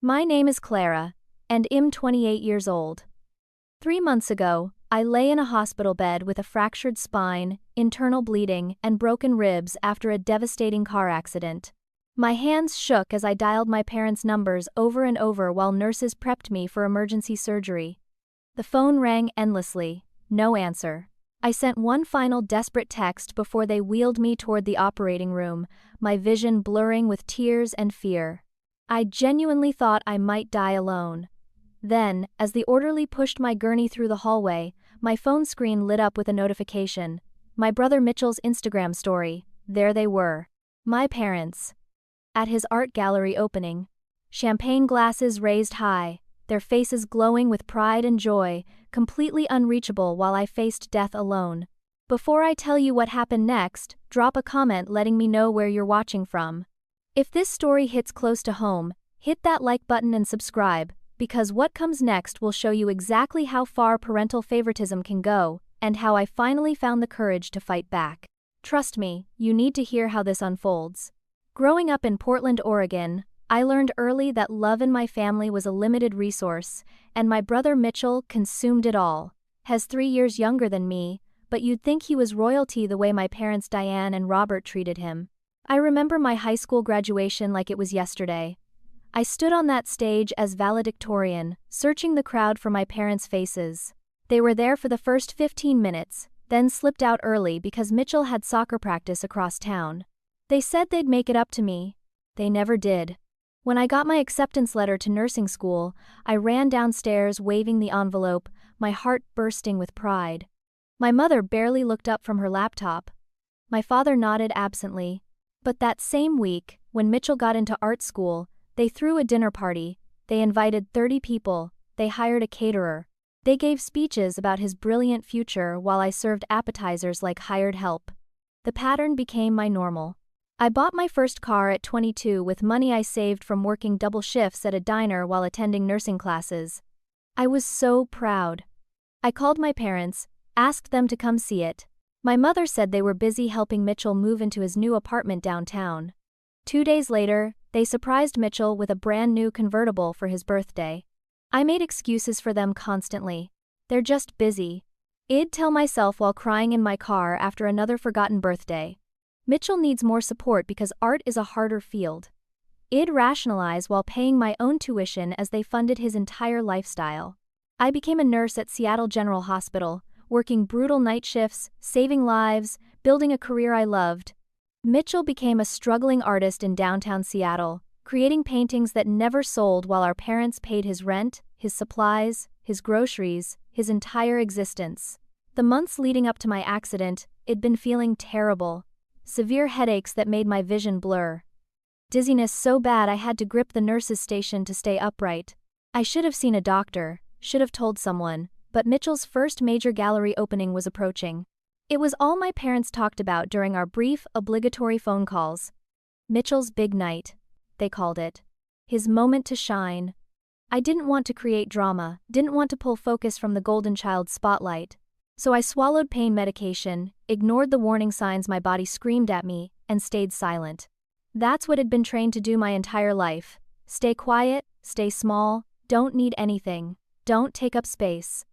My name is Clara, and I'm 28 years old. 3 months ago, I lay in a hospital bed with a fractured spine, internal bleeding, and broken ribs after a devastating car accident. My hands shook as I dialed my parents' numbers over and over while nurses prepped me for emergency surgery. The phone rang endlessly, no answer. I sent one final desperate text before they wheeled me toward the operating room, my vision blurring with tears and fear. I genuinely thought I might die alone. Then, as the orderly pushed my gurney through the hallway, my phone screen lit up with a notification. My brother Mitchell's Instagram story. There they were. My parents. At his art gallery opening. Champagne glasses raised high, their faces glowing with pride and joy, completely unreachable while I faced death alone. Before I tell you what happened next, drop a comment letting me know where you're watching from. If this story hits close to home, hit that like button and subscribe, because what comes next will show you exactly how far parental favoritism can go, and how I finally found the courage to fight back. Trust me, you need to hear how this unfolds. Growing up in Portland, Oregon, I learned early that love in my family was a limited resource, and my brother Mitchell consumed it all. He's 3 years younger than me, but you'd think he was royalty the way my parents Diane and Robert treated him. I remember my high school graduation like it was yesterday. I stood on that stage as valedictorian, searching the crowd for my parents' faces. They were there for the first 15 minutes, then slipped out early because Mitchell had soccer practice across town. They said they'd make it up to me. They never did. When I got my acceptance letter to nursing school, I ran downstairs waving the envelope, my heart bursting with pride. My mother barely looked up from her laptop. My father nodded absently. But that same week, when Mitchell got into art school, they threw a dinner party. They invited 30 people. They hired a caterer. They gave speeches about his brilliant future while I served appetizers like hired help. The pattern became my normal. I bought my first car at 22 with money I saved from working double shifts at a diner while attending nursing classes. I was so proud. I called my parents, asked them to come see it. My mother said they were busy helping Mitchell move into his new apartment downtown. 2 days later, they surprised Mitchell with a brand new convertible for his birthday. I made excuses for them constantly. They're just busy. I'd tell myself while crying in my car after another forgotten birthday. Mitchell needs more support because art is a harder field. I'd rationalize while paying my own tuition as they funded his entire lifestyle. I became a nurse at Seattle General Hospital, working brutal night shifts, saving lives, building a career I loved. Mitchell became a struggling artist in downtown Seattle, creating paintings that never sold while our parents paid his rent, his supplies, his groceries, his entire existence. The months leading up to my accident, I'd been feeling terrible. Severe headaches that made my vision blur. Dizziness so bad I had to grip the nurse's station to stay upright. I should have seen a doctor, should have told someone, but Mitchell's first major gallery opening was approaching. It was all my parents talked about during our brief, obligatory phone calls. Mitchell's big night, they called it. His moment to shine. I didn't want to create drama, didn't want to pull focus from the golden child spotlight. So I swallowed pain medication, ignored the warning signs my body screamed at me, and stayed silent. That's what I'd been trained to do my entire life. Stay quiet, stay small, don't need anything, don't take up space.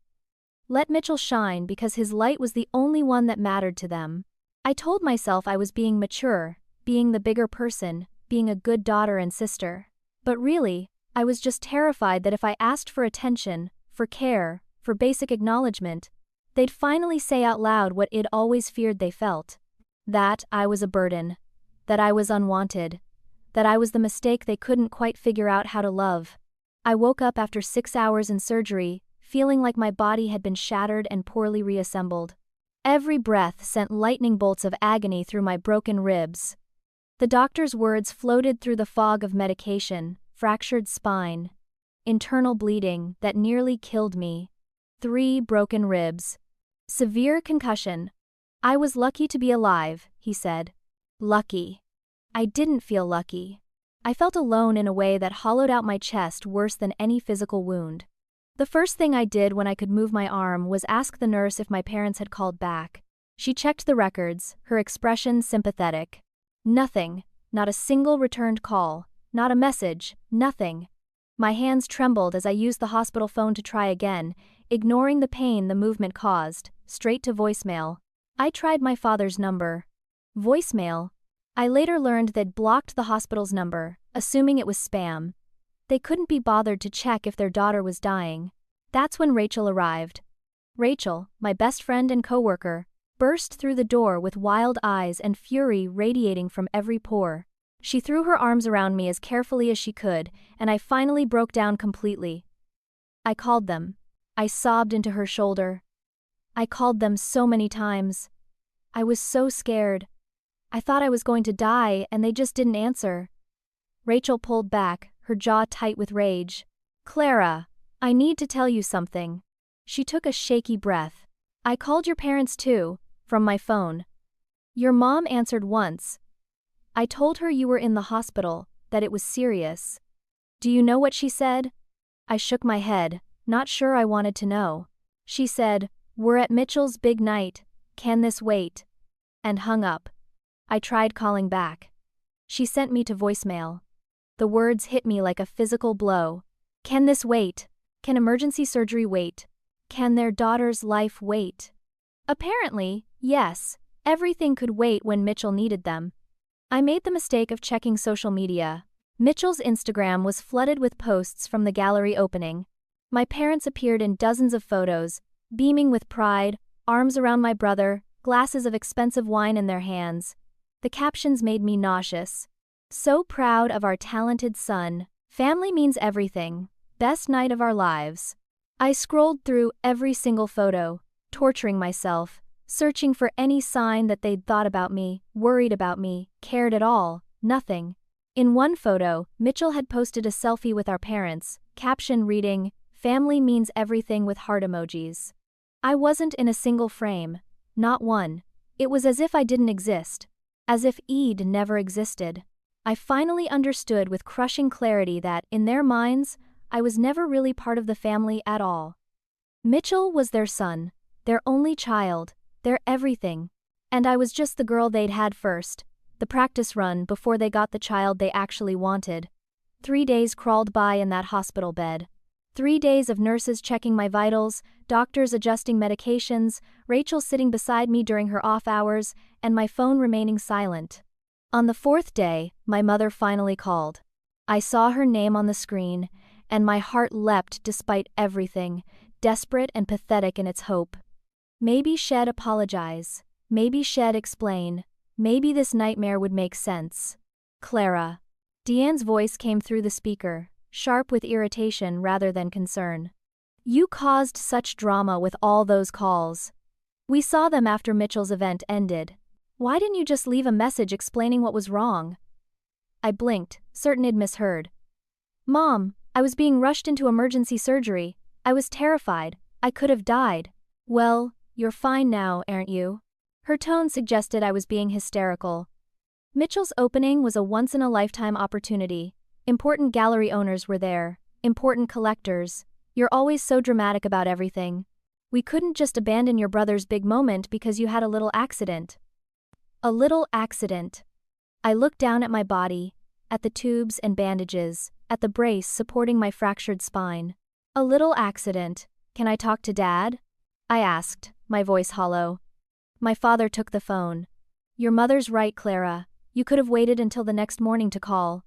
Let Mitchell shine because his light was the only one that mattered to them. I told myself I was being mature, being the bigger person, being a good daughter and sister. But really, I was just terrified that if I asked for attention, for care, for basic acknowledgement, they'd finally say out loud what I'd always feared they felt. That I was a burden. That I was unwanted. That I was the mistake they couldn't quite figure out how to love. I woke up after 6 hours in surgery, feeling like my body had been shattered and poorly reassembled. Every breath sent lightning bolts of agony through my broken ribs. The doctor's words floated through the fog of medication, fractured spine, internal bleeding that nearly killed me, 3 broken ribs. Severe concussion. I was lucky to be alive, he said. Lucky. I didn't feel lucky. I felt alone in a way that hollowed out my chest worse than any physical wound. The first thing I did when I could move my arm was ask the nurse if my parents had called back. She checked the records, her expression sympathetic. Nothing, not a single returned call, not a message, nothing. My hands trembled as I used the hospital phone to try again, ignoring the pain the movement caused, straight to voicemail. I tried my father's number. Voicemail. I later learned they'd blocked the hospital's number, assuming it was spam. They couldn't be bothered to check if their daughter was dying. That's when Rachel arrived. Rachel, my best friend and coworker, burst through the door with wild eyes and fury radiating from every pore. She threw her arms around me as carefully as she could, and I finally broke down completely. I called them. I sobbed into her shoulder. I called them so many times. I was so scared. I thought I was going to die, and they just didn't answer. Rachel pulled back, her jaw tight with rage. Clara, I need to tell you something. She took a shaky breath. I called your parents too, from my phone. Your mom answered once. I told her you were in the hospital, that it was serious. Do you know what she said? I shook my head, not sure I wanted to know. She said, "We're at Mitchell's big night, can this wait?" And hung up. I tried calling back. She sent me to voicemail. The words hit me like a physical blow. Can this wait? Can emergency surgery wait? Can their daughter's life wait? Apparently, yes, everything could wait when Mitchell needed them. I made the mistake of checking social media. Mitchell's Instagram was flooded with posts from the gallery opening. My parents appeared in dozens of photos, beaming with pride, arms around my brother, glasses of expensive wine in their hands. The captions made me nauseous. So proud of our talented son. Family means everything. Best night of our lives. I scrolled through every single photo, torturing myself, searching for any sign that they'd thought about me, worried about me, cared at all. Nothing. In one photo, Mitchell had posted a selfie with our parents, caption reading, "Family means everything," with heart emojis. I wasn't in a single frame. Not one. It was as if I didn't exist. As if Eid never existed. I finally understood with crushing clarity that, in their minds, I was never really part of the family at all. Mitchell was their son, their only child, their everything. And I was just the girl they'd had first, the practice run before they got the child they actually wanted. 3 days crawled by in that hospital bed. 3 days of nurses checking my vitals, doctors adjusting medications, Rachel sitting beside me during her off hours, and my phone remaining silent. On the 4th day, my mother finally called. I saw her name on the screen, and my heart leapt despite everything, desperate and pathetic in its hope. Maybe she'd apologize. Maybe she'd explain. Maybe this nightmare would make sense. Clara. Deanne's voice came through the speaker, sharp with irritation rather than concern. You caused such drama with all those calls. We saw them after Mitchell's event ended. Why didn't you just leave a message explaining what was wrong? I blinked, certain I'd misheard. Mom, I was being rushed into emergency surgery. I was terrified. I could have died. Well, you're fine now, aren't you? Her tone suggested I was being hysterical. Mitchell's opening was a once-in-a-lifetime opportunity. Important gallery owners were there. Important collectors. You're always so dramatic about everything. We couldn't just abandon your brother's big moment because you had a little accident. A little accident. I looked down at my body, at the tubes and bandages, at the brace supporting my fractured spine. A little accident. Can I talk to Dad? I asked, my voice hollow. My father took the phone. Your mother's right, Clara. You could have waited until the next morning to call.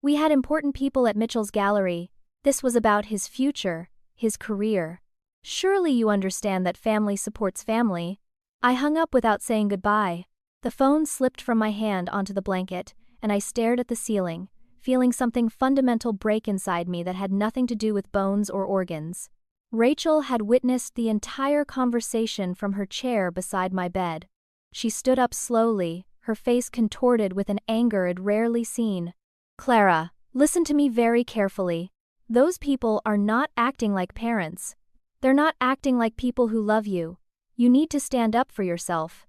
We had important people at Mitchell's gallery. This was about his future, his career. Surely you understand that family supports family. I hung up without saying goodbye. The phone slipped from my hand onto the blanket, and I stared at the ceiling, feeling something fundamental break inside me that had nothing to do with bones or organs. Rachel had witnessed the entire conversation from her chair beside my bed. She stood up slowly, her face contorted with an anger I'd rarely seen. Clara, listen to me very carefully. Those people are not acting like parents. They're not acting like people who love you. You need to stand up for yourself.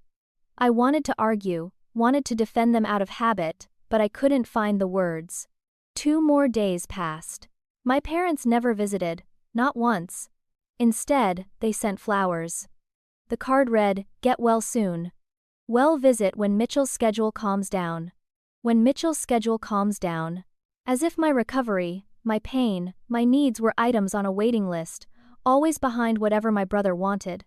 I wanted to argue, wanted to defend them out of habit, but I couldn't find the words. 2 more days passed. My parents never visited, not once. Instead, they sent flowers. The card read, "Get well soon. Well, visit when Mitchell's schedule calms down." When Mitchell's schedule calms down. As if my recovery, my pain, my needs were items on a waiting list, always behind whatever my brother wanted.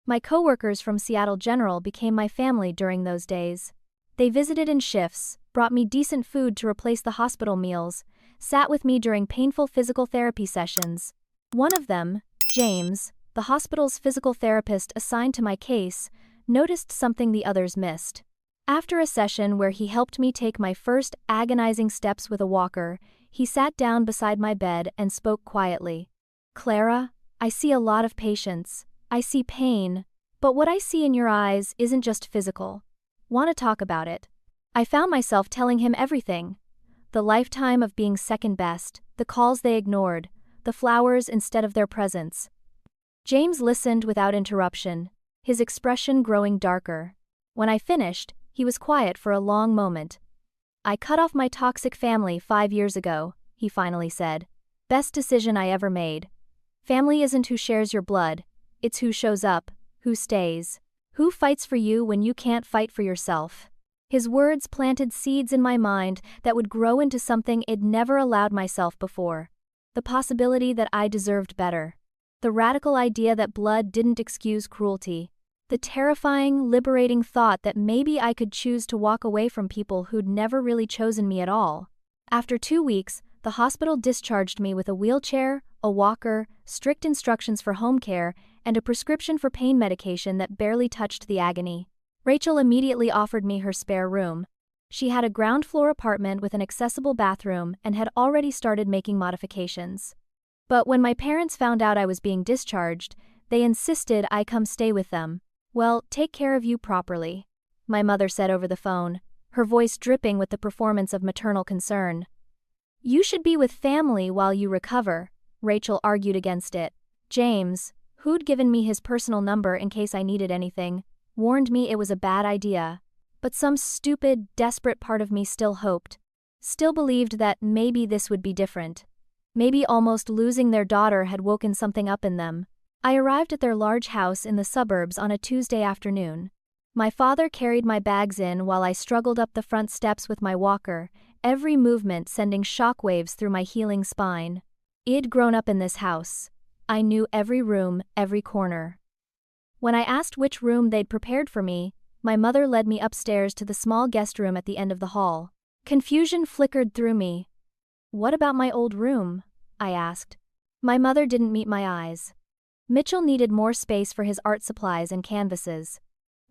My coworkers from Seattle General became my family during those days. They visited in shifts, brought me decent food to replace the hospital meals, sat with me during painful physical therapy sessions. One of them, James, the hospital's physical therapist assigned to my case, noticed something the others missed. After a session where he helped me take my first agonizing steps with a walker, he sat down beside my bed and spoke quietly. "Clara, I see a lot of patients. I see pain, but what I see in your eyes isn't just physical. Want to talk about it?" I found myself telling him everything. The lifetime of being second best, the calls they ignored, the flowers instead of their presents. James listened without interruption, his expression growing darker. When I finished, he was quiet for a long moment. "I cut off my toxic family 5 years ago," he finally said. "Best decision I ever made. Family isn't who shares your blood, it's who shows up, who stays, who fights for you when you can't fight for yourself." His words planted seeds in my mind that would grow into something I'd never allowed myself before. The possibility that I deserved better. The radical idea that blood didn't excuse cruelty. The terrifying, liberating thought that maybe I could choose to walk away from people who'd never really chosen me at all. After 2 weeks, the hospital discharged me with a wheelchair, a walker, strict instructions for home care, and a prescription for pain medication that barely touched the agony. Rachel immediately offered me her spare room. She had a ground-floor apartment with an accessible bathroom and had already started making modifications. But when my parents found out I was being discharged, they insisted I come stay with them. "Well, take care of you properly," my mother said over the phone, her voice dripping with the performance of maternal concern. "You should be with family while you recover," Rachel argued against it. James, who'd given me his personal number in case I needed anything, warned me it was a bad idea. But some stupid, desperate part of me still hoped. Still believed that maybe this would be different. Maybe almost losing their daughter had woken something up in them. I arrived at their large house in the suburbs on a Tuesday afternoon. My father carried my bags in while I struggled up the front steps with my walker, every movement sending shockwaves through my healing spine. I'd grown up in this house. I knew every room, every corner. When I asked which room they'd prepared for me, my mother led me upstairs to the small guest room at the end of the hall. Confusion flickered through me. "What about my old room?" I asked. My mother didn't meet my eyes. "Mitchell needed more space for his art supplies and canvases.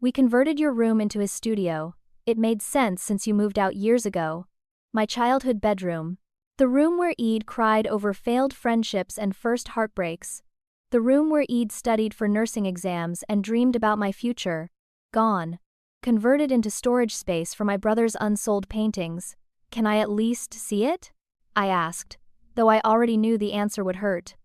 We converted your room into his studio. It made sense since you moved out years ago." My childhood bedroom. The room where Eid cried over failed friendships and first heartbreaks. The room where Eid studied for nursing exams and dreamed about my future. Gone. Converted into storage space for my brother's unsold paintings. "Can I at least see it?" I asked, though I already knew the answer would hurt.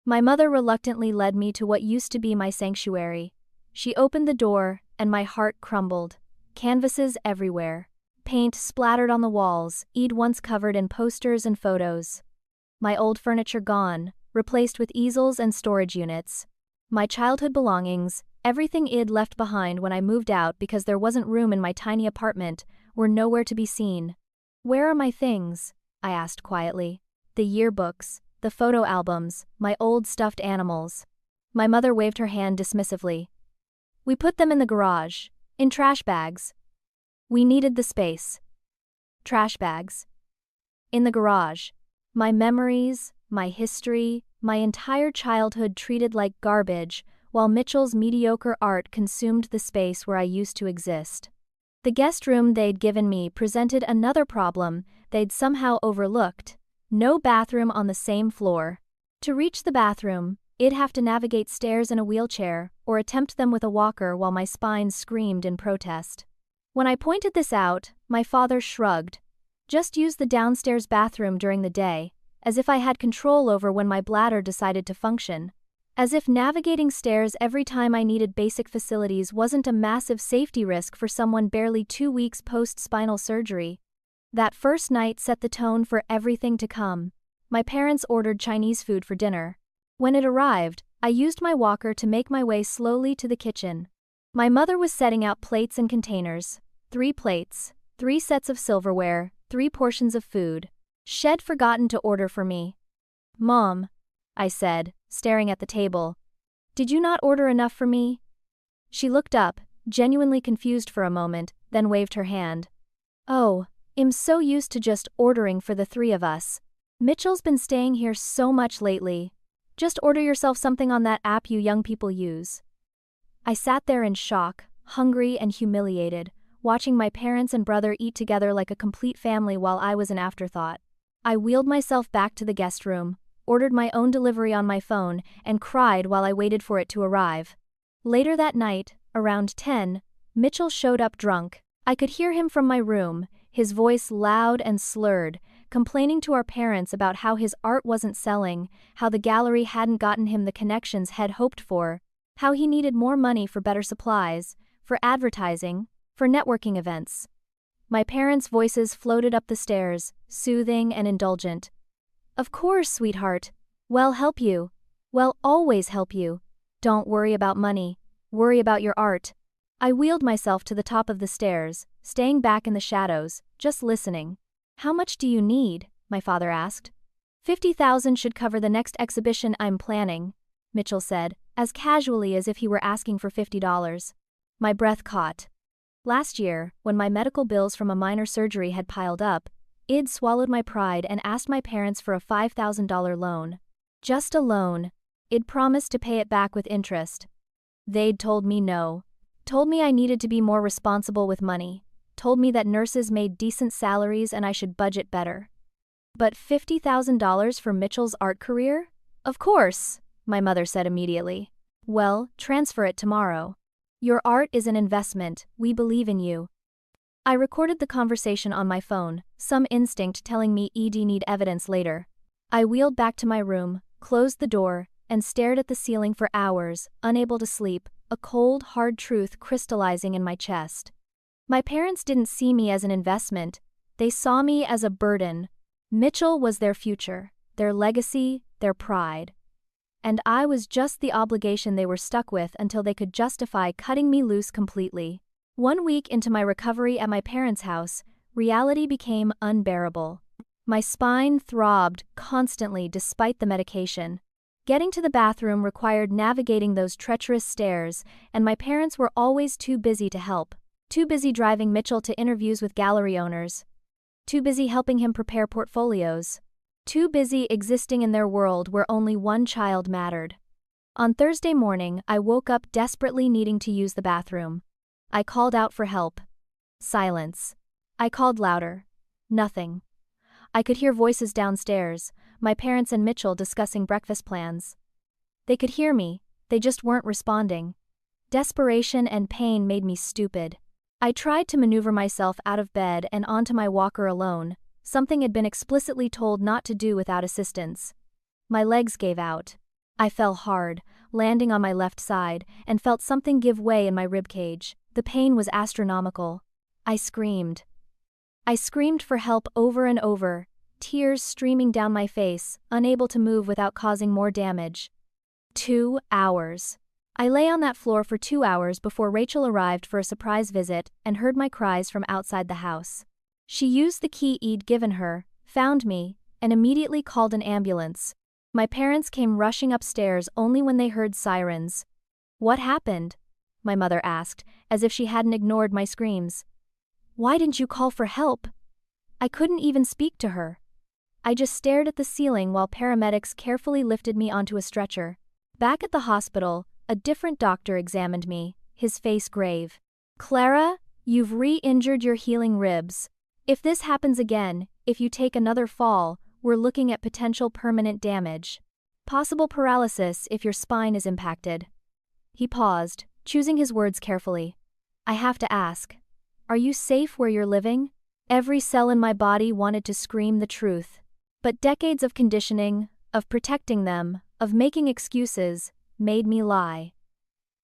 My mother reluctantly led me to what used to be my sanctuary. She opened the door, and my heart crumbled. Canvases everywhere. Paint splattered on the walls, Eid once covered in posters and photos. My old furniture gone, replaced with easels and storage units. My childhood belongings, everything I'd left behind when I moved out because there wasn't room in my tiny apartment, were nowhere to be seen. "Where are my things?" I asked quietly. "The yearbooks, the photo albums, my old stuffed animals." My mother waved her hand dismissively. "We put them in the garage, in trash bags. We needed the space." Trash bags. In the garage. My memories, my history, my entire childhood treated like garbage, while Mitchell's mediocre art consumed the space where I used to exist. The guest room they'd given me presented another problem they'd somehow overlooked. No bathroom on the same floor. To reach the bathroom, I'd have to navigate stairs in a wheelchair or attempt them with a walker while my spine screamed in protest. When I pointed this out, my father shrugged. "Just use the downstairs bathroom during the day," as if I had control over when my bladder decided to function. As if navigating stairs every time I needed basic facilities wasn't a massive safety risk for someone barely 2 weeks post-spinal surgery. That first night set the tone for everything to come. My parents ordered Chinese food for dinner. When it arrived, I used my walker to make my way slowly to the kitchen. My mother was setting out plates and containers. 3 plates, 3 sets of silverware, 3 portions of food. She'd forgotten to order for me. Mom, I said, staring at the table. Did you not order enough for me? She looked up, genuinely confused for a moment, then waved her hand. Oh, I'm so used to just ordering for the three of us. Mitchell's been staying here so much lately. Just order yourself something on that app you young people use. I sat there in shock, hungry and humiliated, watching my parents and brother eat together like a complete family while I was an afterthought. I wheeled myself back to the guest room, ordered my own delivery on my phone, and cried while I waited for it to arrive. Later that night, around 10, Mitchell showed up drunk. I could hear him from my room, his voice loud and slurred, complaining to our parents about how his art wasn't selling, how the gallery hadn't gotten him the connections he'd hoped for, how he needed more money for better supplies, for advertising, for networking events. My parents' voices floated up the stairs, soothing and indulgent. Of course, sweetheart. We'll help you. We'll always help you. Don't worry about money. Worry about your art. I wheeled myself to the top of the stairs, staying back in the shadows, just listening. How much do you need? My father asked. 50,000 should cover the next exhibition I'm planning, Mitchell said, as casually as if he were asking for $50. My breath caught. Last year, when my medical bills from a minor surgery had piled up, I'd swallowed my pride and asked my parents for a $5,000 loan. Just a loan. I'd promised to pay it back with interest. They'd told me no. Told me I needed to be more responsible with money. Told me that nurses made decent salaries and I should budget better. But $50,000 for Mitchell's art career? Of course, my mother said immediately. Well, transfer it tomorrow. Your art is an investment, we believe in you. I recorded the conversation on my phone, some instinct telling me I'd need evidence later. I wheeled back to my room, closed the door, and stared at the ceiling for hours, unable to sleep, a cold, hard truth crystallizing in my chest. My parents didn't see me as an investment, they saw me as a burden. Mitchell was their future, their legacy, their pride. And I was just the obligation they were stuck with until they could justify cutting me loose completely. 1 week into my recovery at my parents' house, reality became unbearable. My spine throbbed constantly despite the medication. Getting to the bathroom required navigating those treacherous stairs, and my parents were always too busy to help. Too busy driving Mitchell to interviews with gallery owners. Too busy helping him prepare portfolios. Too busy existing in their world where only one child mattered. On Thursday morning, I woke up desperately needing to use the bathroom. I called out for help. Silence. I called louder. Nothing. I could hear voices downstairs, my parents and Mitchell discussing breakfast plans. They could hear me, they just weren't responding. Desperation and pain made me stupid. I tried to maneuver myself out of bed and onto my walker alone, something I'd been explicitly told not to do without assistance. My legs gave out. I fell hard, landing on my left side, and felt something give way in my ribcage. The pain was astronomical. I screamed. I screamed for help over and over, tears streaming down my face, unable to move without causing more damage. 2 hours. I lay on that floor for 2 hours before Rachel arrived for a surprise visit and heard my cries from outside the house. She used the key I'd given her, found me, and immediately called an ambulance. My parents came rushing upstairs only when they heard sirens. What happened? My mother asked, as if she hadn't ignored my screams. Why didn't you call for help? I couldn't even speak to her. I just stared at the ceiling while paramedics carefully lifted me onto a stretcher. Back at the hospital, a different doctor examined me, his face grave. Clara, you've re-injured your healing ribs. If this happens again, if you take another fall, we're looking at potential permanent damage. Possible paralysis if your spine is impacted. He paused, choosing his words carefully. I have to ask. Are you safe where you're living? Every cell in my body wanted to scream the truth. But decades of conditioning, of protecting them, of making excuses, made me lie.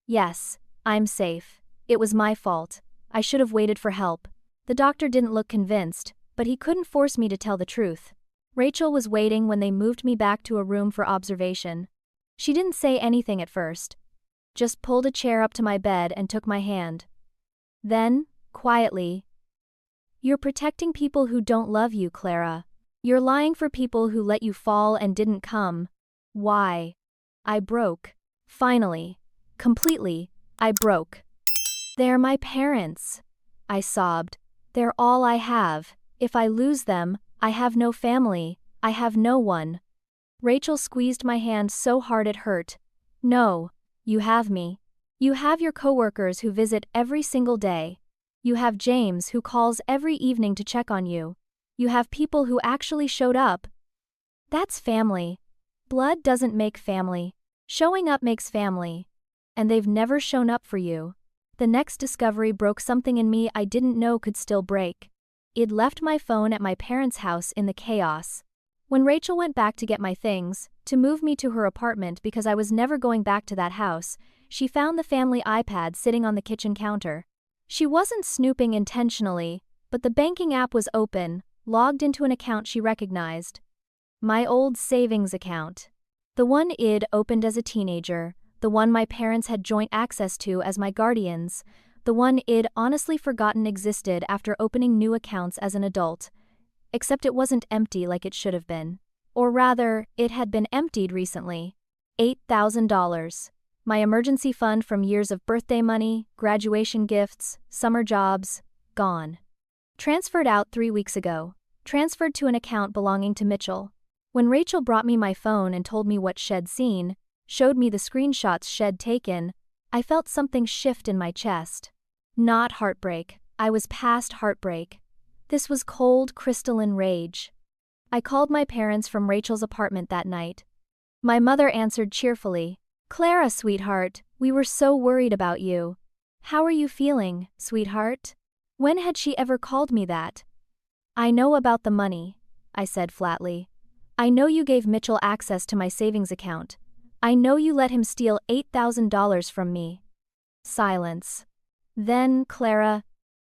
Yes, I'm safe. It was my fault. I should have waited for help. The doctor didn't look convinced, but he couldn't force me to tell the truth. Rachel was waiting when they moved me back to a room for observation. She didn't say anything at first. Just pulled a chair up to my bed and took my hand. Then, quietly, "You're protecting people who don't love you, Clara. You're lying for people who let you fall and didn't come. Why? I broke. Finally. Completely. I broke. They're my parents. I sobbed. They're all I have. If I lose them, I have no family. I have no one. Rachel squeezed my hand so hard it hurt. No. You have me. You have your coworkers who visit every single day. You have James who calls every evening to check on you. You have people who actually showed up. That's family. Blood doesn't make family. Showing up makes family. And they've never shown up for you. The next discovery broke something in me I didn't know could still break. I'd left my phone at my parents' house in the chaos. When Rachel went back to get my things, to move me to her apartment because I was never going back to that house, she found the family iPad sitting on the kitchen counter. She wasn't snooping intentionally, but the banking app was open, logged into an account she recognized. My old savings account. The one I'd opened as a teenager, the one my parents had joint access to as my guardians, the one I'd honestly forgotten existed after opening new accounts as an adult. Except it wasn't empty like it should have been. Or rather, it had been emptied recently. $8,000. My emergency fund from years of birthday money, graduation gifts, summer jobs, gone. Transferred out 3 weeks ago. Transferred to an account belonging to Mitchell. When Rachel brought me my phone and told me what she'd seen, showed me the screenshots she'd taken, I felt something shift in my chest. Not heartbreak. I was past heartbreak. This was cold, crystalline rage. I called my parents from Rachel's apartment that night. My mother answered cheerfully. "Clara, sweetheart, we were so worried about you. How are you feeling, sweetheart?" When had she ever called me that? "I know about the money," I said flatly. "I know you gave Mitchell access to my savings account. I know you let him steal $8,000 from me." Silence. Then, Clara,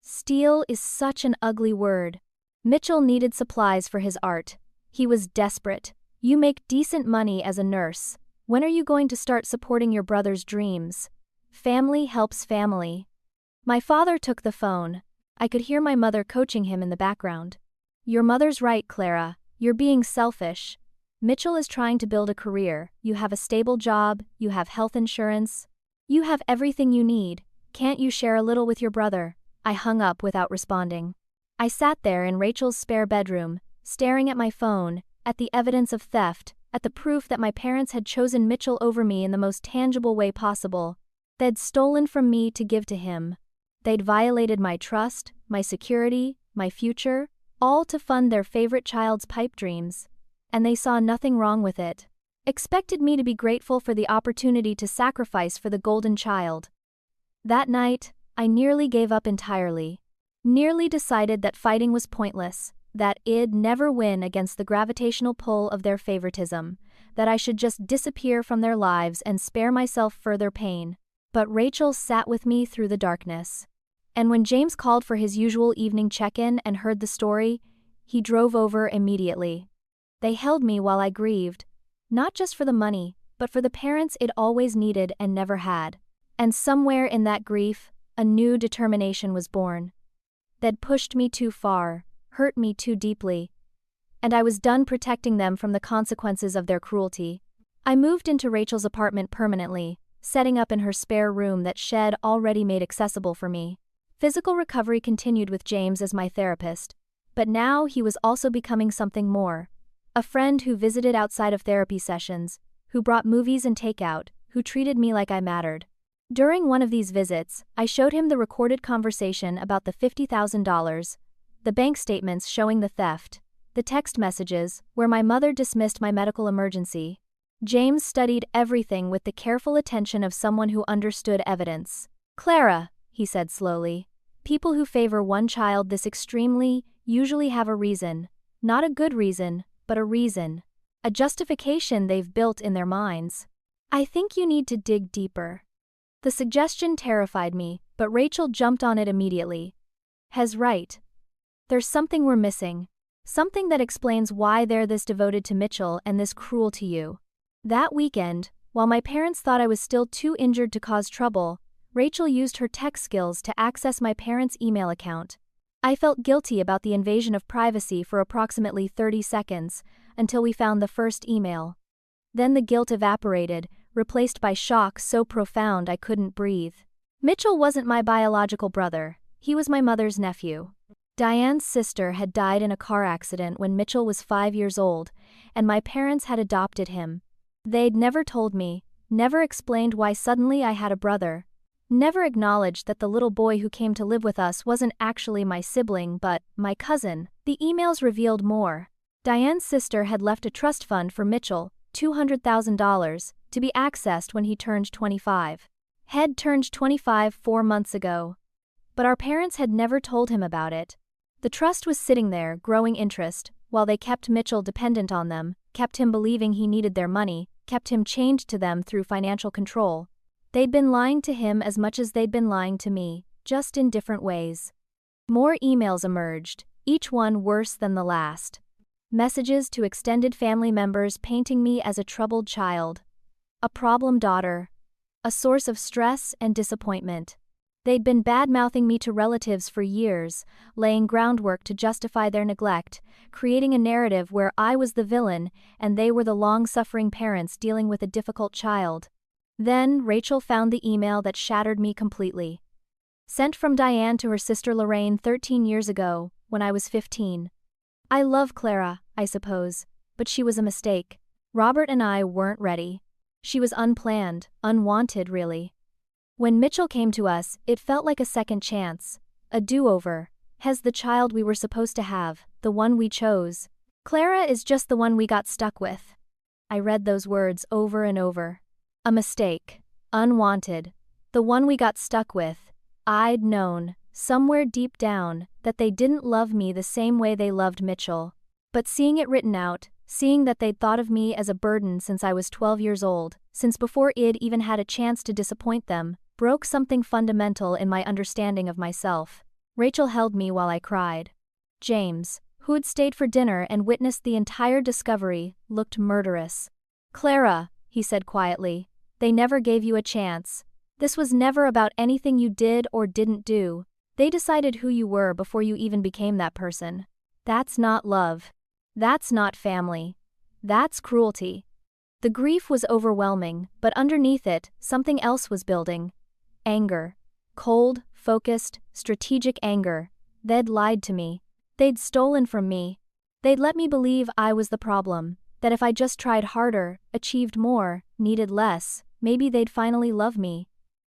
steal is such an ugly word. Mitchell needed supplies for his art. He was desperate. You make decent money as a nurse. When are you going to start supporting your brother's dreams? Family helps family. My father took the phone. I could hear my mother coaching him in the background. "Your mother's right, Clara. You're being selfish. Mitchell is trying to build a career. You have a stable job, you have health insurance. You have everything you need. Can't you share a little with your brother?" I hung up without responding. I sat there in Rachel's spare bedroom, staring at my phone, at the evidence of theft, at the proof that my parents had chosen Mitchell over me in the most tangible way possible. They'd stolen from me to give to him. They'd violated my trust, my security, my future, all to fund their favorite child's pipe dreams. And they saw nothing wrong with it. Expected me to be grateful for the opportunity to sacrifice for the golden child. That night, I nearly gave up entirely. Nearly decided that fighting was pointless, that I'd never win against the gravitational pull of their favoritism, that I should just disappear from their lives and spare myself further pain. But Rachel sat with me through the darkness. And when James called for his usual evening check-in and heard the story, he drove over immediately. They held me while I grieved, not just for the money, but for the parents I'd always needed and never had. And somewhere in that grief, a new determination was born. They'd pushed me too far, hurt me too deeply, and I was done protecting them from the consequences of their cruelty. I moved into Rachel's apartment permanently, setting up in her spare room that she'd already made accessible for me. Physical recovery continued with James as my therapist, but now he was also becoming something more. A friend who visited outside of therapy sessions, who brought movies and takeout, who treated me like I mattered. During one of these visits, I showed him the recorded conversation about the $50,000, the bank statements showing the theft, the text messages where my mother dismissed my medical emergency. James studied everything with the careful attention of someone who understood evidence. "Clara," he said slowly, "people who favor one child this extremely usually have a reason, not a good reason, but a reason, a justification they've built in their minds. I think you need to dig deeper." The suggestion terrified me, but Rachel jumped on it immediately. "Hez right. There's something we're missing. Something that explains why they're this devoted to Mitchell and this cruel to you." That weekend, while my parents thought I was still too injured to cause trouble, Rachel used her tech skills to access my parents' email account. I felt guilty about the invasion of privacy for approximately 30 seconds, until we found the first email. Then the guilt evaporated, replaced by shock so profound I couldn't breathe. Mitchell wasn't my biological brother, he was my mother's nephew. Diane's sister had died in a car accident when Mitchell was 5 years old, and my parents had adopted him. They'd never told me, never explained why suddenly I had a brother, never acknowledged that the little boy who came to live with us wasn't actually my sibling but my cousin. The emails revealed more. Diane's sister had left a trust fund for Mitchell, $200,000, to be accessed when he turned 25. Head turned 25 4 months ago. But our parents had never told him about it. The trust was sitting there, growing interest, while they kept Mitchell dependent on them, kept him believing he needed their money, kept him chained to them through financial control. They'd been lying to him as much as they'd been lying to me, just in different ways. More emails emerged, each one worse than the last. Messages to extended family members painting me as a troubled child, a problem daughter, a source of stress and disappointment. They'd been bad-mouthing me to relatives for years, laying groundwork to justify their neglect, creating a narrative where I was the villain and they were the long-suffering parents dealing with a difficult child. Then Rachel found the email that shattered me completely. Sent from Diane to her sister Lorraine 13 years ago, when I was 15. I love Clara, I suppose, but she was a mistake. Robert and I weren't ready. She was unplanned, unwanted really. When Mitchell came to us, it felt like a second chance, a do-over. Hez the child we were supposed to have, the one we chose. Clara is just the one we got stuck with. I read those words over and over. A mistake, unwanted, the one we got stuck with. I'd known, somewhere deep down, that they didn't love me the same way they loved Mitchell. But seeing it written out, seeing that they'd thought of me as a burden since I was 12 years old, since before I'd even had a chance to disappoint them, broke something fundamental in my understanding of myself. Rachel held me while I cried. James, who had stayed for dinner and witnessed the entire discovery, looked murderous. Clara, he said quietly, they never gave you a chance. This was never about anything you did or didn't do. They decided who you were before you even became that person. That's not love. That's not family. That's cruelty. The grief was overwhelming, but underneath it, something else was building. Anger. Cold, focused, strategic anger. They'd lied to me. They'd stolen from me. They'd let me believe I was the problem, that if I just tried harder, achieved more, needed less, maybe they'd finally love me.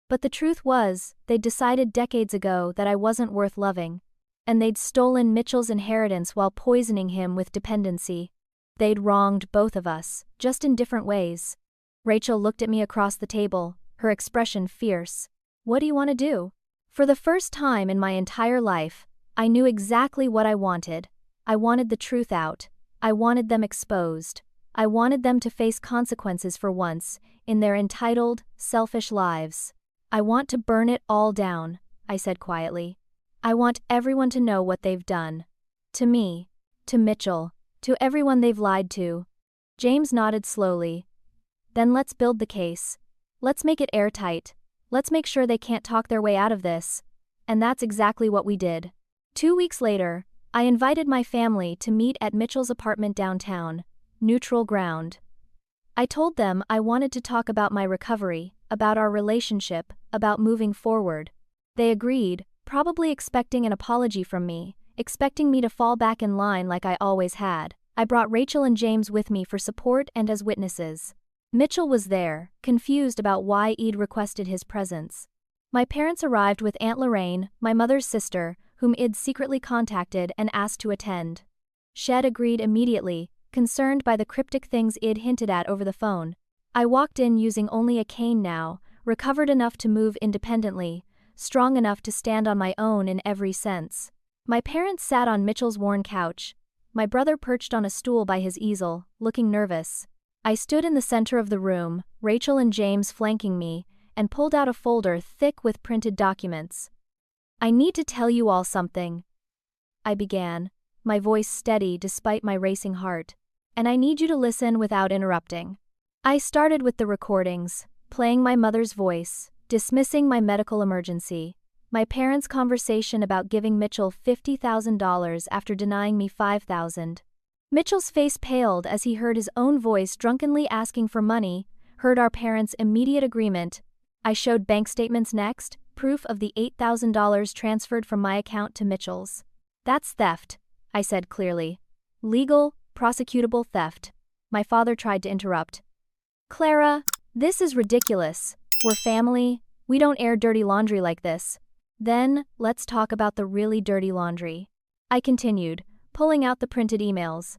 But the truth was, they'd decided decades ago that I wasn't worth loving. And they'd stolen Mitchell's inheritance while poisoning him with dependency. They'd wronged both of us, just in different ways. Rachel looked at me across the table, her expression fierce. What do you want to do? For the first time in my entire life, I knew exactly what I wanted. I wanted the truth out. I wanted them exposed. I wanted them to face consequences for once, in their entitled, selfish lives. I want to burn it all down, I said quietly. I want everyone to know what they've done. To me, to Mitchell, to everyone they've lied to. James nodded slowly. Then let's build the case. Let's make it airtight. Let's make sure they can't talk their way out of this. And that's exactly what we did. 2 weeks later, I invited my family to meet at Mitchell's apartment downtown, neutral ground. I told them I wanted to talk about my recovery, about our relationship, about moving forward. They agreed, probably expecting an apology from me, expecting me to fall back in line like I always had. I brought Rachel and James with me for support and as witnesses. Mitchell was there, confused about why I'd requested his presence. My parents arrived with Aunt Lorraine, my mother's sister, whom I'd secretly contacted and asked to attend. Shed agreed immediately, concerned by the cryptic things I'd hinted at over the phone. I walked in using only a cane now, recovered enough to move independently, strong enough to stand on my own in every sense. My parents sat on Mitchell's worn couch. My brother perched on a stool by his easel, looking nervous. I stood in the center of the room, Rachel and James flanking me, and pulled out a folder thick with printed documents. I need to tell you all something, I began, my voice steady despite my racing heart. And I need you to listen without interrupting. I started with the recordings, playing my mother's voice, dismissing my medical emergency, my parents' conversation about giving Mitchell $50,000 after denying me $5,000. Mitchell's face paled as he heard his own voice drunkenly asking for money, heard our parents' immediate agreement. I showed bank statements next, proof of the $8,000 transferred from my account to Mitchell's. That's theft, I said clearly. Legal, prosecutable theft. My father tried to interrupt. Clara, this is ridiculous. We're family. We don't air dirty laundry like this. Then, let's talk about the really dirty laundry. I continued, pulling out the printed emails.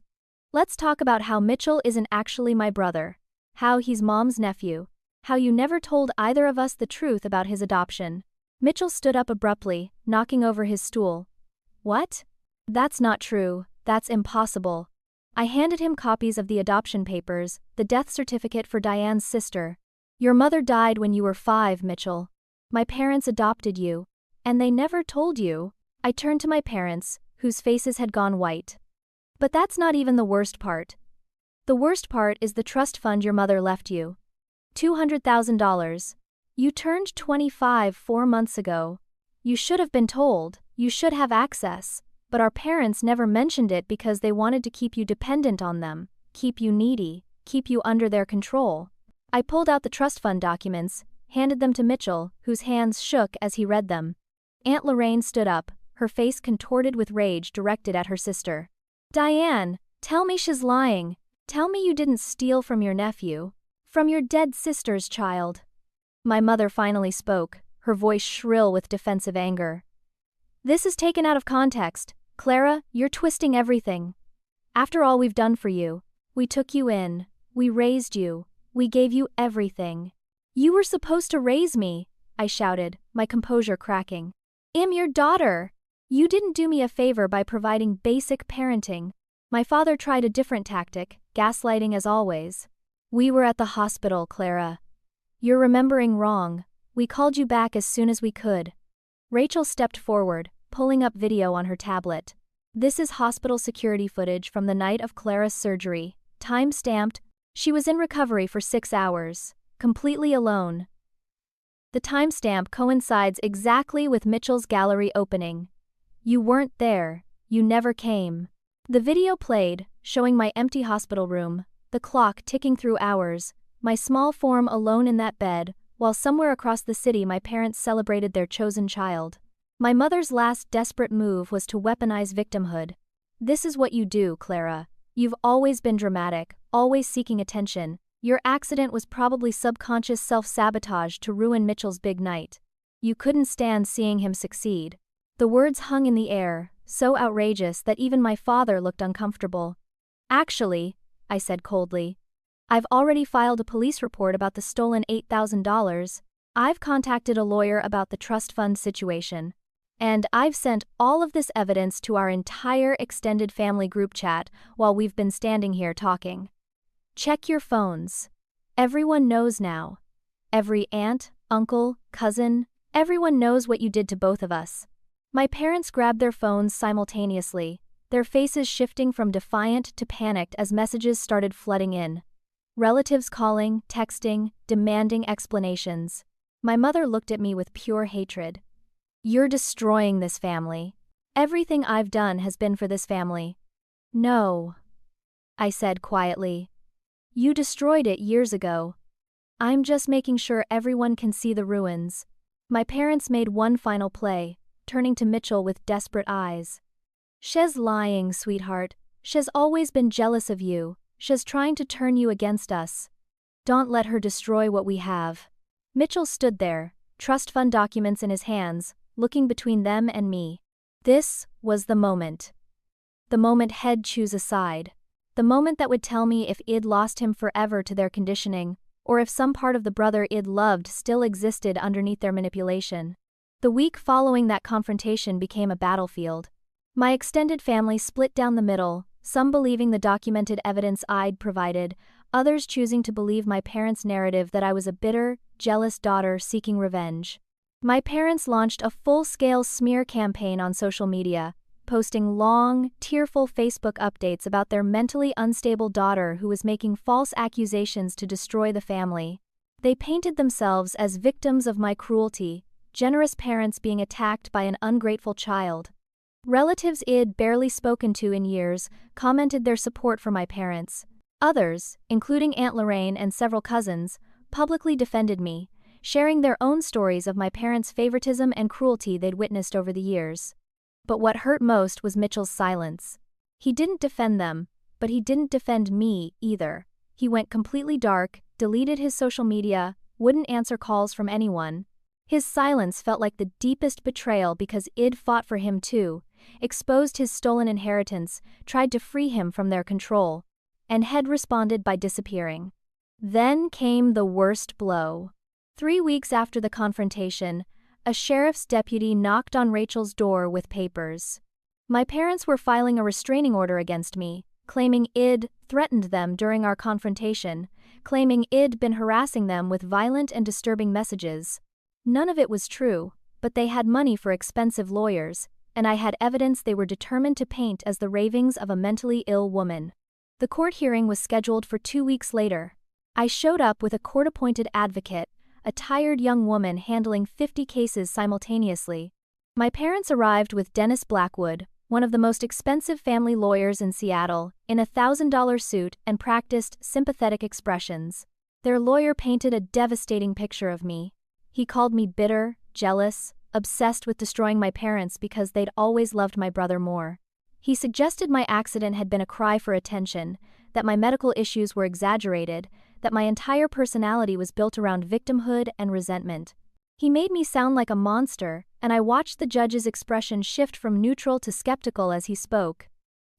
Let's talk about how Mitchell isn't actually my brother. How he's Mom's nephew. How you never told either of us the truth about his adoption. Mitchell stood up abruptly, knocking over his stool. What? That's not true. That's impossible. I handed him copies of the adoption papers, the death certificate for Diane's sister. Your mother died when you were 5, Mitchell. My parents adopted you. And they never told you. I turned to my parents, whose faces had gone white. But that's not even the worst part. The worst part is the trust fund your mother left you. $200,000. You turned 25 4 months ago. You should have been told, you should have access, but our parents never mentioned it because they wanted to keep you dependent on them, keep you needy, keep you under their control. I pulled out the trust fund documents, handed them to Mitchell, whose hands shook as he read them. Aunt Lorraine stood up, her face contorted with rage directed at her sister. Diane, tell me she's lying. Tell me you didn't steal from your nephew. From your dead sister's child. My mother finally spoke, her voice shrill with defensive anger. This is taken out of context. Clara, you're twisting everything. After all we've done for you, we took you in, we raised you, we gave you everything. You were supposed to raise me, I shouted, my composure cracking. I'm your daughter. You didn't do me a favor by providing basic parenting. My father tried a different tactic, gaslighting as always. We were at the hospital, Clara. You're remembering wrong. We called you back as soon as we could. Rachel stepped forward, pulling up video on her tablet. This is hospital security footage from the night of Clara's surgery, time-stamped. She was in recovery for 6 hours, completely alone. The timestamp coincides exactly with Mitchell's gallery opening. You weren't there, you never came. The video played, showing my empty hospital room, the clock ticking through hours, my small form alone in that bed, while somewhere across the city my parents celebrated their chosen child. My mother's last desperate move was to weaponize victimhood. This is what you do, Clara. You've always been dramatic, always seeking attention. Your accident was probably subconscious self-sabotage to ruin Mitchell's big night. You couldn't stand seeing him succeed. The words hung in the air, so outrageous that even my father looked uncomfortable. Actually, I said coldly, I've already filed a police report about the stolen $8,000. I've contacted a lawyer about the trust fund situation. And I've sent all of this evidence to our entire extended family group chat while we've been standing here talking. Check your phones. Everyone knows now. Every aunt, uncle, cousin, everyone knows what you did to both of us. My parents grabbed their phones simultaneously, their faces shifting from defiant to panicked as messages started flooding in. Relatives calling, texting, demanding explanations. My mother looked at me with pure hatred. You're destroying this family. Everything I've done has been for this family. No, I said quietly. You destroyed it years ago. I'm just making sure everyone can see the ruins. My parents made one final play, turning to Mitchell with desperate eyes. She's lying, sweetheart. She's always been jealous of you. She's trying to turn you against us. Don't let her destroy what we have. Mitchell stood there, trust fund documents in his hands, looking between them and me. This was the moment. The moment he'd choose a side. The moment that would tell me if I'd lost him forever to their conditioning, or if some part of the brother I'd loved still existed underneath their manipulation. The week following that confrontation became a battlefield. My extended family split down the middle, some believing the documented evidence I'd provided, others choosing to believe my parents' narrative that I was a bitter, jealous daughter seeking revenge. My parents launched a full-scale smear campaign on social media, posting long, tearful Facebook updates about their mentally unstable daughter who was making false accusations to destroy the family. They painted themselves as victims of my cruelty, generous parents being attacked by an ungrateful child. Relatives I'd barely spoken to in years commented their support for my parents. Others, including Aunt Lorraine and several cousins, publicly defended me, sharing their own stories of my parents' favoritism and cruelty they'd witnessed over the years. But what hurt most was Mitchell's silence. He didn't defend them, but he didn't defend me either. He went completely dark, deleted his social media, wouldn't answer calls from anyone. His silence felt like the deepest betrayal because I'd fought for him too, exposed his stolen inheritance, tried to free him from their control, and had responded by disappearing. Then came the worst blow. 3 weeks after the confrontation, a sheriff's deputy knocked on Rachel's door with papers. My parents were filing a restraining order against me, claiming I'd threatened them during our confrontation, claiming I'd been harassing them with violent and disturbing messages. None of it was true, but they had money for expensive lawyers, and I had evidence they were determined to paint as the ravings of a mentally ill woman. The court hearing was scheduled for 2 weeks later. I showed up with a court-appointed advocate, a tired young woman handling 50 cases simultaneously. My parents arrived with Dennis Blackwood, one of the most expensive family lawyers in Seattle, in a $1,000 suit and practiced sympathetic expressions. Their lawyer painted a devastating picture of me. He called me bitter, jealous, obsessed with destroying my parents because they'd always loved my brother more. He suggested my accident had been a cry for attention, that my medical issues were exaggerated, that my entire personality was built around victimhood and resentment. He made me sound like a monster, and I watched the judge's expression shift from neutral to skeptical as he spoke.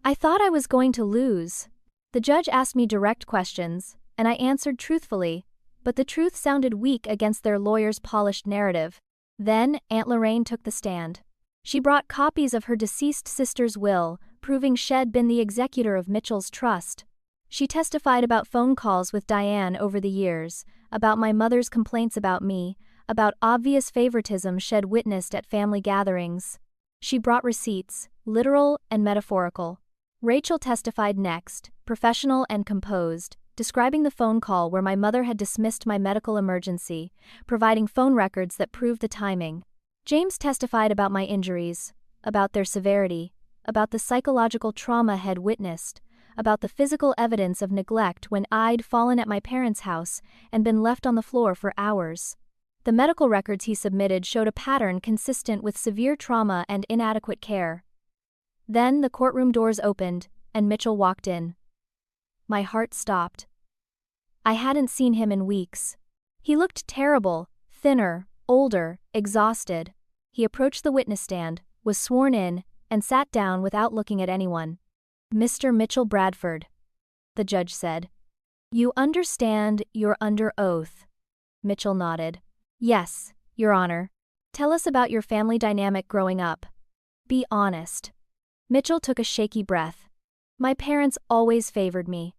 I thought I was going to lose. The judge asked me direct questions, and I answered truthfully, but the truth sounded weak against their lawyer's polished narrative. Then, Aunt Lorraine took the stand. She brought copies of her deceased sister's will, proving she'd been the executor of Mitchell's trust. She testified about phone calls with Diane over the years, about my mother's complaints about me, about obvious favoritism she'd witnessed at family gatherings. She brought receipts, literal and metaphorical. Rachel testified next, professional and composed, describing the phone call where my mother had dismissed my medical emergency, providing phone records that proved the timing. James testified about my injuries, about their severity, about the psychological trauma I'd witnessed, about the physical evidence of neglect when I'd fallen at my parents' house and been left on the floor for hours. The medical records he submitted showed a pattern consistent with severe trauma and inadequate care. Then the courtroom doors opened, and Mitchell walked in. My heart stopped. I hadn't seen him in weeks. He looked terrible, thinner, older, exhausted. He approached the witness stand, was sworn in, and sat down without looking at anyone. "Mr. Mitchell Bradford," the judge said. "You understand you're under oath?" Mitchell nodded. "Yes, Your Honor. Tell us about your family dynamic growing up. Be honest." Mitchell took a shaky breath. "My parents always favored me.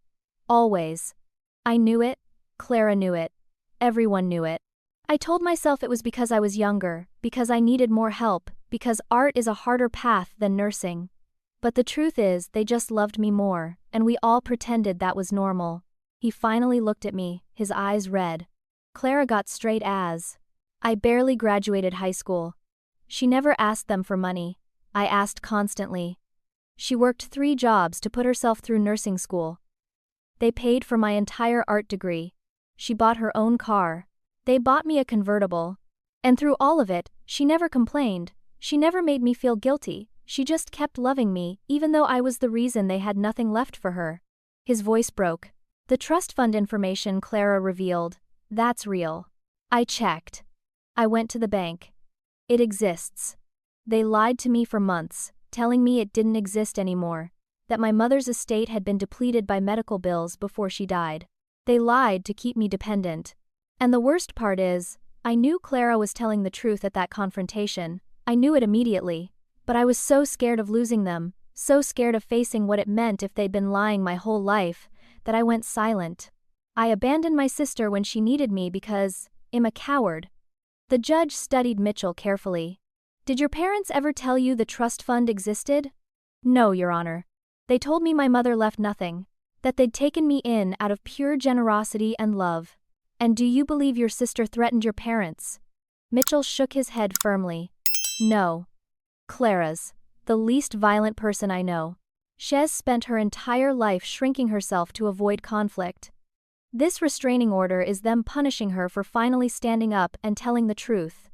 Always. I knew it, Clara knew it, everyone knew it. I told myself it was because I was younger, because I needed more help, because art is a harder path than nursing. But the truth is, they just loved me more, and we all pretended that was normal." He finally looked at me, his eyes red. "Clara got straight A's. I barely graduated high school. She never asked them for money. I asked constantly. She worked 3 jobs to put herself through nursing school. They paid for my entire art degree. She bought her own car. They bought me a convertible. And through all of it, she never complained. She never made me feel guilty. She just kept loving me, even though I was the reason they had nothing left for her." His voice broke. "The trust fund information Clara revealed, that's real. I checked. I went to the bank. It exists. They lied to me for months, telling me it didn't exist anymore, that my mother's estate had been depleted by medical bills before she died. They lied to keep me dependent. And the worst part is, I knew Clara was telling the truth at that confrontation. I knew it immediately. But I was so scared of losing them, so scared of facing what it meant if they'd been lying my whole life, that I went silent. I abandoned my sister when she needed me because I'm a coward." The judge studied Mitchell carefully. "Did your parents ever tell you the trust fund existed?" "No, Your Honor. They told me my mother left nothing, that they'd taken me in out of pure generosity and love." "And do you believe your sister threatened your parents?" Mitchell shook his head firmly. No. Clara's the least violent person I know. She's spent her entire life shrinking herself to avoid conflict. This restraining order is them punishing her for finally standing up and telling the truth.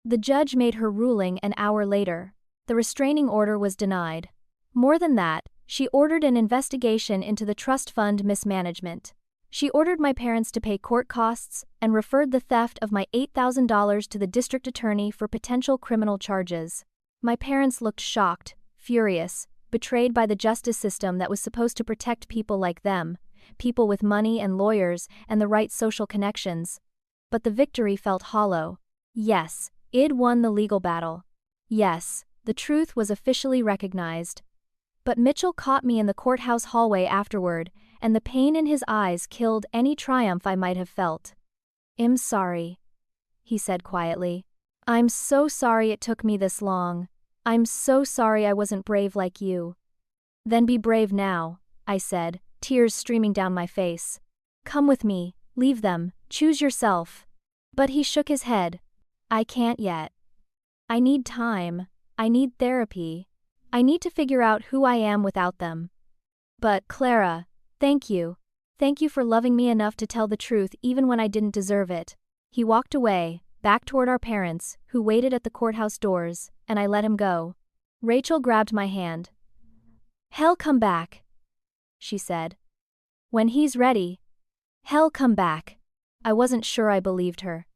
The judge made her ruling an hour later. The restraining order was denied. More than that, she ordered an investigation into the trust fund mismanagement. She ordered my parents to pay court costs and referred the theft of my $8,000 to the district attorney for potential criminal charges. My parents looked shocked, furious, betrayed by the justice system that was supposed to protect people like them, people with money and lawyers and the right social connections. But the victory felt hollow. Yes, I'd won the legal battle. Yes, the truth was officially recognized. But Mitchell caught me in the courthouse hallway afterward, and the pain in his eyes killed any triumph I might have felt. "I'm sorry," he said quietly. "I'm so sorry it took me this long. I'm so sorry I wasn't brave like you." "Then be brave now," I said, tears streaming down my face. "Come with me, leave them, choose yourself." But he shook his head. "I can't yet. I need time. I need therapy. I need to figure out who I am without them." "But, Clara, thank you. Thank you for loving me enough to tell the truth even when I didn't deserve it." He walked away, back toward our parents, who waited at the courthouse doors, and I let him go. Rachel grabbed my hand. "He'll come back," she said. "When he's ready. He'll come back." I wasn't sure I believed her.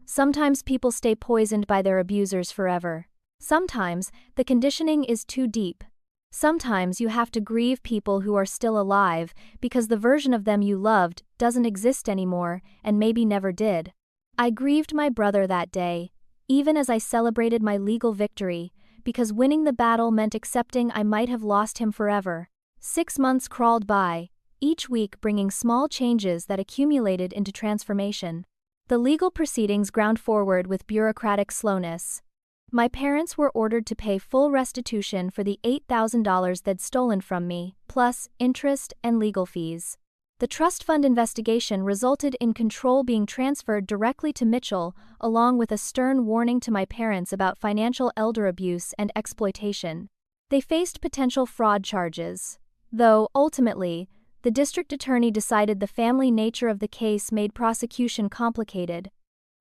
Sometimes people stay poisoned by their abusers forever. Sometimes the conditioning is too deep. Sometimes you have to grieve people who are still alive because the version of them you loved doesn't exist anymore and maybe never did. I grieved my brother that day, even as I celebrated my legal victory, because winning the battle meant accepting I might have lost him forever. 6 months crawled by, each week bringing small changes that accumulated into transformation. The legal proceedings ground forward with bureaucratic slowness. My parents were ordered to pay full restitution for the $8,000 they'd stolen from me, plus interest and legal fees. The trust fund investigation resulted in control being transferred directly to Mitchell, along with a stern warning to my parents about financial elder abuse and exploitation. They faced potential fraud charges, though, ultimately, the district attorney decided the family nature of the case made prosecution complicated.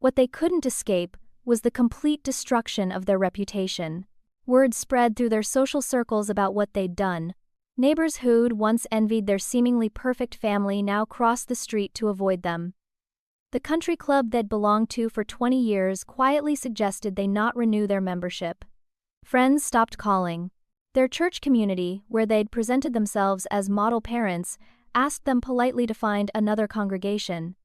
What they couldn't escape was the complete destruction of their reputation. Word spread through their social circles about what they'd done. Neighbors who'd once envied their seemingly perfect family now crossed the street to avoid them. The country club they'd belonged to for 20 years quietly suggested they not renew their membership. Friends stopped calling. Their church community, where they'd presented themselves as model parents, asked them politely to find another congregation.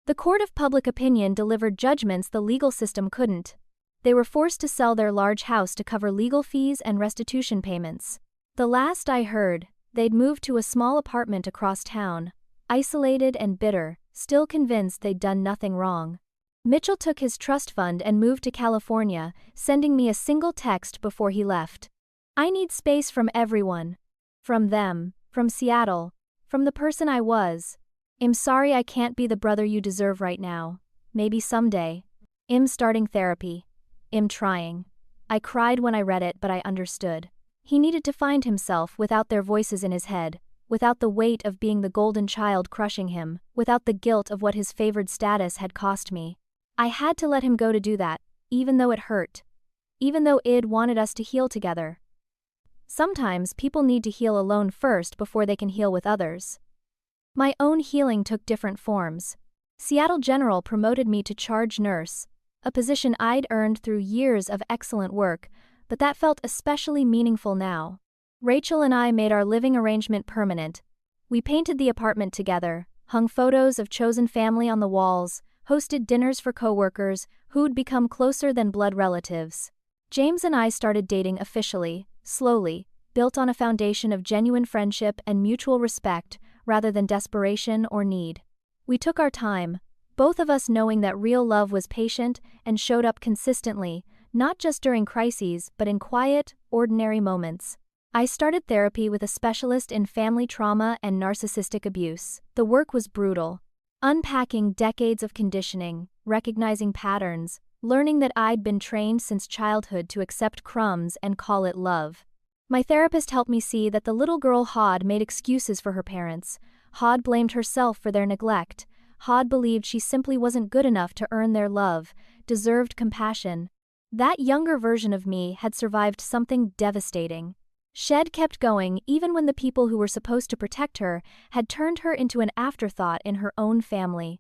The court of public opinion delivered judgments the legal system couldn't. They were forced to sell their large house to cover legal fees and restitution payments. The last I heard, they'd moved to a small apartment across town, isolated and bitter, still convinced they'd done nothing wrong. Mitchell took his trust fund and moved to California, sending me a single text before he left. "I need space from everyone. From them, from Seattle, from the person I was. I'm sorry I can't be the brother you deserve right now. Maybe someday. I'm starting therapy. I'm trying." I cried when I read it, but I understood. He needed to find himself without their voices in his head, without the weight of being the golden child crushing him, without the guilt of what his favored status had cost me. I had to let him go to do that, even though it hurt. Even though I'd wanted us to heal together. Sometimes people need to heal alone first before they can heal with others. My own healing took different forms. Seattle General promoted me to charge nurse, a position I'd earned through years of excellent work, but that felt especially meaningful now. Rachel and I made our living arrangement permanent. We painted the apartment together, hung photos of chosen family on the walls, hosted dinners for coworkers who'd become closer than blood relatives. James and I started dating officially, slowly, built on a foundation of genuine friendship and mutual respect, rather than desperation or need. We took our time, both of us knowing that real love was patient and showed up consistently, not just during crises but in quiet, ordinary moments. I started therapy with a specialist in family trauma and narcissistic abuse. The work was brutal. Unpacking decades of conditioning, recognizing patterns, learning that I'd been trained since childhood to accept crumbs and call it love. My therapist helped me see that the little girl Hod made excuses for her parents. Hod blamed herself for their neglect. Hod believed she simply wasn't good enough to earn their love, deserved compassion. That younger version of me had survived something devastating. Shed kept going even when the people who were supposed to protect her had turned her into an afterthought in her own family.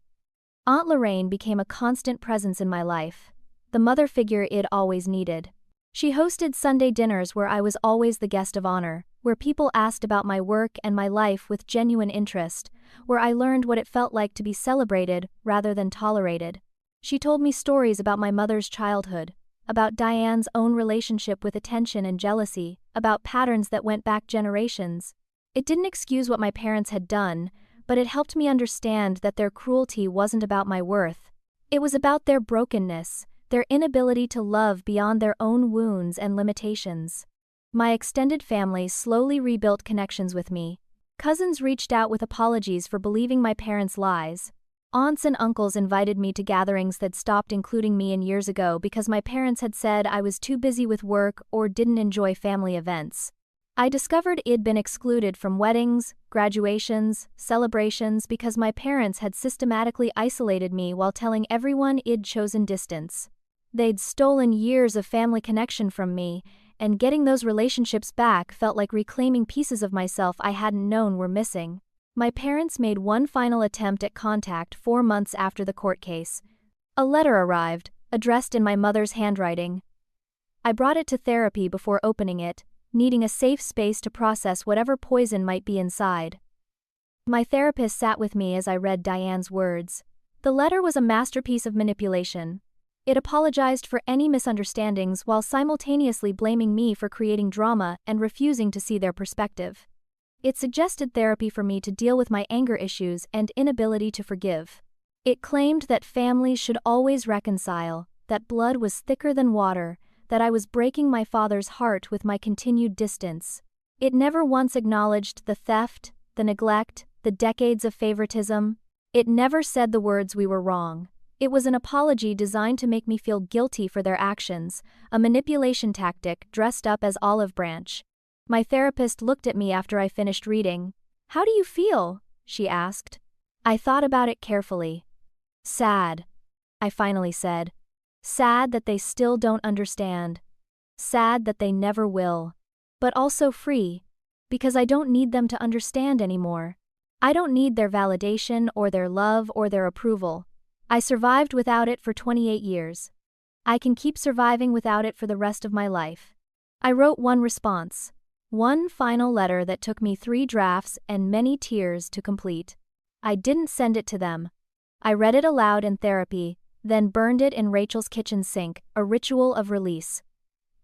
Aunt Lorraine became a constant presence in my life, the mother figure I'd always needed. She hosted Sunday dinners where I was always the guest of honor, where people asked about my work and my life with genuine interest, where I learned what it felt like to be celebrated rather than tolerated. She told me stories about my mother's childhood, about Diane's own relationship with attention and jealousy, about patterns that went back generations. It didn't excuse what my parents had done, but it helped me understand that their cruelty wasn't about my worth. It was about their brokenness, their inability to love beyond their own wounds and limitations. My extended family slowly rebuilt connections with me. Cousins reached out with apologies for believing my parents' lies. Aunts and uncles invited me to gatherings that stopped including me in years ago because my parents had said I was too busy with work or didn't enjoy family events. I discovered I'd been excluded from weddings, graduations, celebrations because my parents had systematically isolated me while telling everyone I'd chosen distance. They'd stolen years of family connection from me, and getting those relationships back felt like reclaiming pieces of myself I hadn't known were missing. My parents made one final attempt at contact 4 months after the court case. A letter arrived, addressed in my mother's handwriting. I brought it to therapy before opening it, needing a safe space to process whatever poison might be inside. My therapist sat with me as I read Diane's words. The letter was a masterpiece of manipulation. It apologized for any misunderstandings while simultaneously blaming me for creating drama and refusing to see their perspective. It suggested therapy for me to deal with my anger issues and inability to forgive. It claimed that families should always reconcile, that blood was thicker than water, that I was breaking my father's heart with my continued distance. It never once acknowledged the theft, the neglect, the decades of favoritism. It never said the words "we were wrong." It was an apology designed to make me feel guilty for their actions, a manipulation tactic dressed up as olive branch. My therapist looked at me after I finished reading. "How do you feel?" she asked. I thought about it carefully. "Sad," I finally said. "Sad that they still don't understand. Sad that they never will. But also free, because I don't need them to understand anymore. I don't need their validation or their love or their approval. I survived without it for 28 years. I can keep surviving without it for the rest of my life." I wrote one response. One final letter that took me 3 drafts and many tears to complete. I didn't send it to them. I read it aloud in therapy, then burned it in Rachel's kitchen sink, a ritual of release.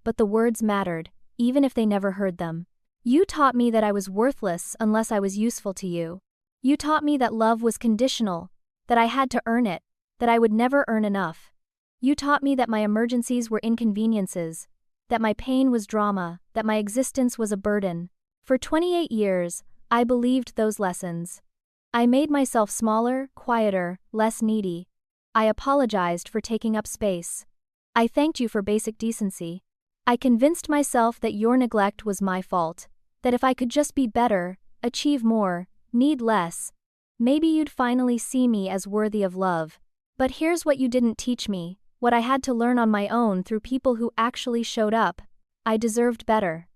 But the words mattered, even if they never heard them. "You taught me that I was worthless unless I was useful to you. You taught me that love was conditional, that I had to earn it, that I would never earn enough. You taught me that my emergencies were inconveniences, that my pain was drama, that my existence was a burden. For 28 years, I believed those lessons. I made myself smaller, quieter, less needy. I apologized for taking up space. I thanked you for basic decency. I convinced myself that your neglect was my fault, that if I could just be better, achieve more, need less, maybe you'd finally see me as worthy of love. But here's what you didn't teach me, what I had to learn on my own through people who actually showed up. I deserved better.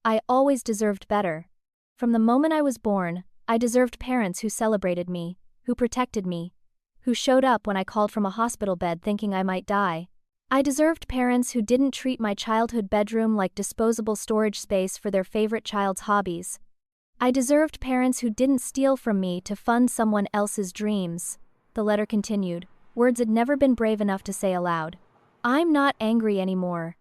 I always deserved better. From the moment I was born, I deserved parents who celebrated me, who protected me, who showed up when I called from a hospital bed thinking I might die. I deserved parents who didn't treat my childhood bedroom like disposable storage space for their favorite child's hobbies. I deserved parents who didn't steal from me to fund someone else's dreams. The letter continued, words I'd never been brave enough to say aloud. I'm not angry anymore.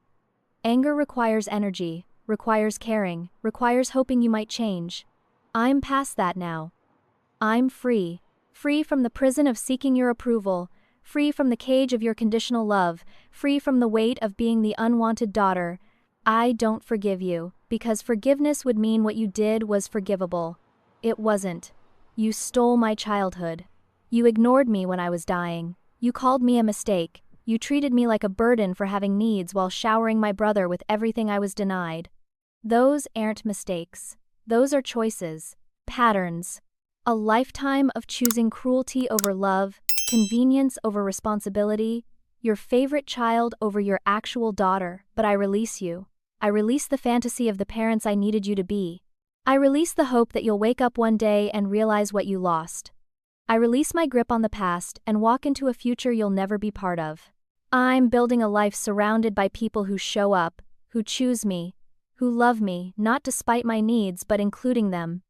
Anger requires energy, requires caring, requires hoping you might change. I'm past that now. I'm free. Free from the prison of seeking your approval, free from the cage of your conditional love, free from the weight of being the unwanted daughter. I don't forgive you, because forgiveness would mean what you did was forgivable. It wasn't. You stole my childhood. You ignored me when I was dying. You called me a mistake. You treated me like a burden for having needs while showering my brother with everything I was denied. Those aren't mistakes. Those are choices, patterns. A lifetime of choosing cruelty over love, convenience over responsibility, your favorite child over your actual daughter. But I release you. I release the fantasy of the parents I needed you to be. I release the hope that you'll wake up one day and realize what you lost. I release my grip on the past and walk into a future you'll never be part of. I'm building a life surrounded by people who show up, who choose me, who love me, not despite my needs but including them.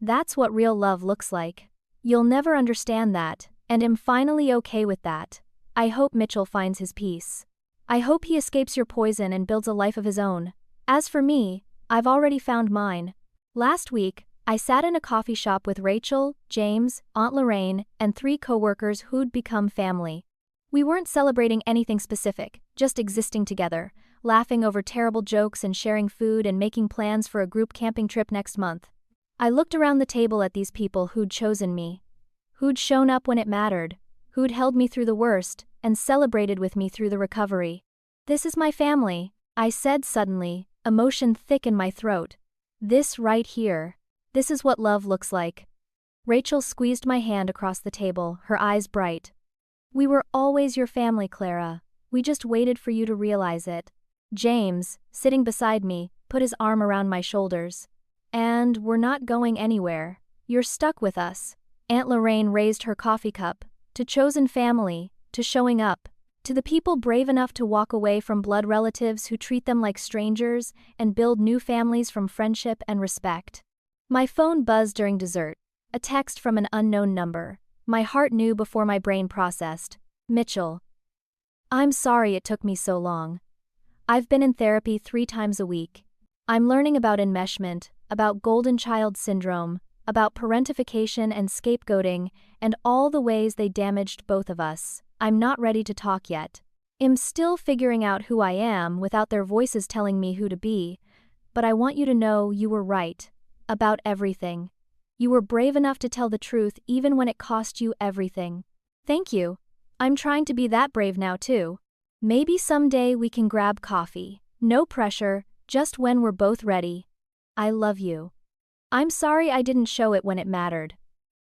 That's what real love looks like. You'll never understand that, and am finally okay with that. I hope Mitchell finds his peace. I hope he escapes your poison and builds a life of his own. As for me, I've already found mine. Last week, I sat in a coffee shop with Rachel, James, Aunt Lorraine, and 3 coworkers who'd become family. We weren't celebrating anything specific, just existing together, laughing over terrible jokes and sharing food and making plans for a group camping trip next month. I looked around the table at these people who'd chosen me, who'd shown up when it mattered, who'd held me through the worst, and celebrated with me through the recovery. This is my family, I said suddenly, emotion thick in my throat. This right here. This is what love looks like. Rachel squeezed my hand across the table, her eyes bright. We were always your family, Clara. We just waited for you to realize it. James, sitting beside me, put his arm around my shoulders. And we're not going anywhere. You're stuck with us. Aunt Lorraine raised her coffee cup. To chosen family, to showing up. To the people brave enough to walk away from blood relatives who treat them like strangers and build new families from friendship and respect. My phone buzzed during dessert. A text from an unknown number. My heart knew before my brain processed. Mitchell. I'm sorry it took me so long. I've been in therapy 3 times a week. I'm learning about enmeshment, about golden child syndrome, about parentification and scapegoating, and all the ways they damaged both of us. I'm not ready to talk yet. I'm still figuring out who I am without their voices telling me who to be, but I want you to know you were right. About everything. You were brave enough to tell the truth even when it cost you everything. Thank you. I'm trying to be that brave now too. Maybe someday we can grab coffee. No pressure, just when we're both ready. I love you. I'm sorry I didn't show it when it mattered.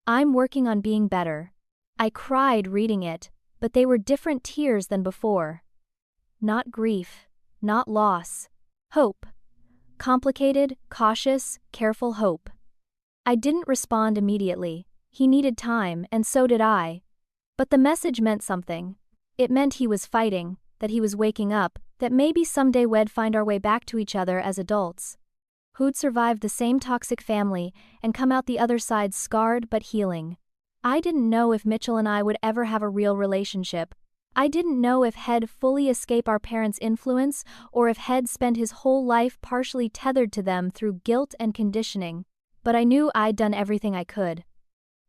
I'm working on being better. I cried reading it, but they were different tears than before. Not grief, not loss. Hope. Complicated, cautious, careful hope. I didn't respond immediately. He needed time, and so did I. But the message meant something. It meant he was fighting, that he was waking up, that maybe someday we'd find our way back to each other as adults. Who'd survived the same toxic family and come out the other side scarred but healing. I didn't know if Mitchell and I would ever have a real relationship. I didn't know if he'd fully escape our parents' influence or if he'd spend his whole life partially tethered to them through guilt and conditioning. But I knew I'd done everything I could.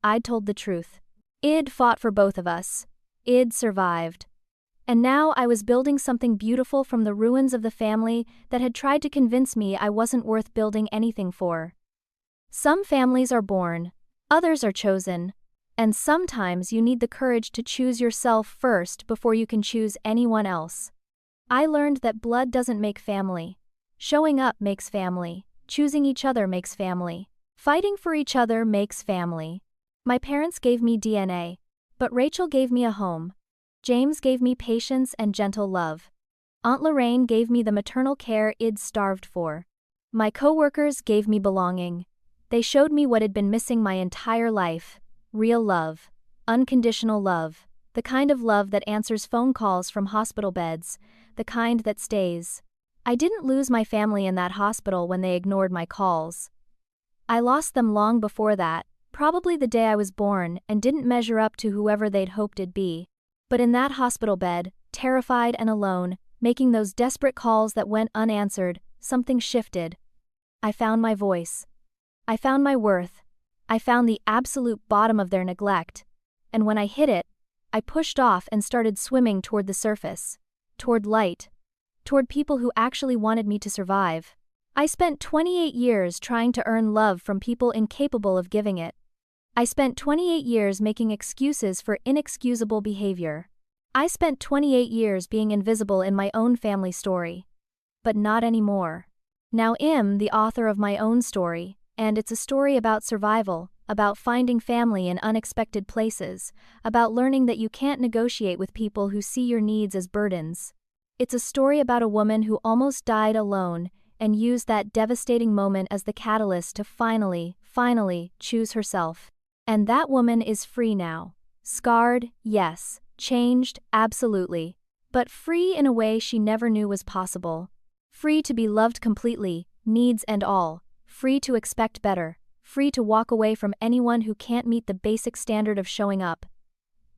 I'd told the truth. I'd fought for both of us. I'd survived. And now I was building something beautiful from the ruins of the family that had tried to convince me I wasn't worth building anything for. Some families are born, others are chosen. And sometimes you need the courage to choose yourself first before you can choose anyone else. I learned that blood doesn't make family. Showing up makes family. Choosing each other makes family. Fighting for each other makes family. My parents gave me DNA, but Rachel gave me a home. James gave me patience and gentle love. Aunt Lorraine gave me the maternal care I'd starved for. My coworkers gave me belonging. They showed me what had been missing my entire life. Real love. Unconditional love. The kind of love that answers phone calls from hospital beds. The kind that stays. I didn't lose my family in that hospital when they ignored my calls. I lost them long before that, probably the day I was born, and didn't measure up to whoever they'd hoped it'd be. But in that hospital bed, terrified and alone, making those desperate calls that went unanswered, something shifted. I found my voice. I found my worth. I found the absolute bottom of their neglect. And when I hit it, I pushed off and started swimming toward the surface. Toward light. Toward people who actually wanted me to survive. I spent 28 years trying to earn love from people incapable of giving it. I spent 28 years making excuses for inexcusable behavior. I spent 28 years being invisible in my own family story. But not anymore. Now I'm the author of my own story, and it's a story about survival, about finding family in unexpected places, about learning that you can't negotiate with people who see your needs as burdens. It's a story about a woman who almost died alone and used that devastating moment as the catalyst to finally choose herself. And that woman is free now. Scarred, yes. Changed, absolutely. But free in a way she never knew was possible. Free to be loved completely, needs and all. Free to expect better. Free to walk away from anyone who can't meet the basic standard of showing up.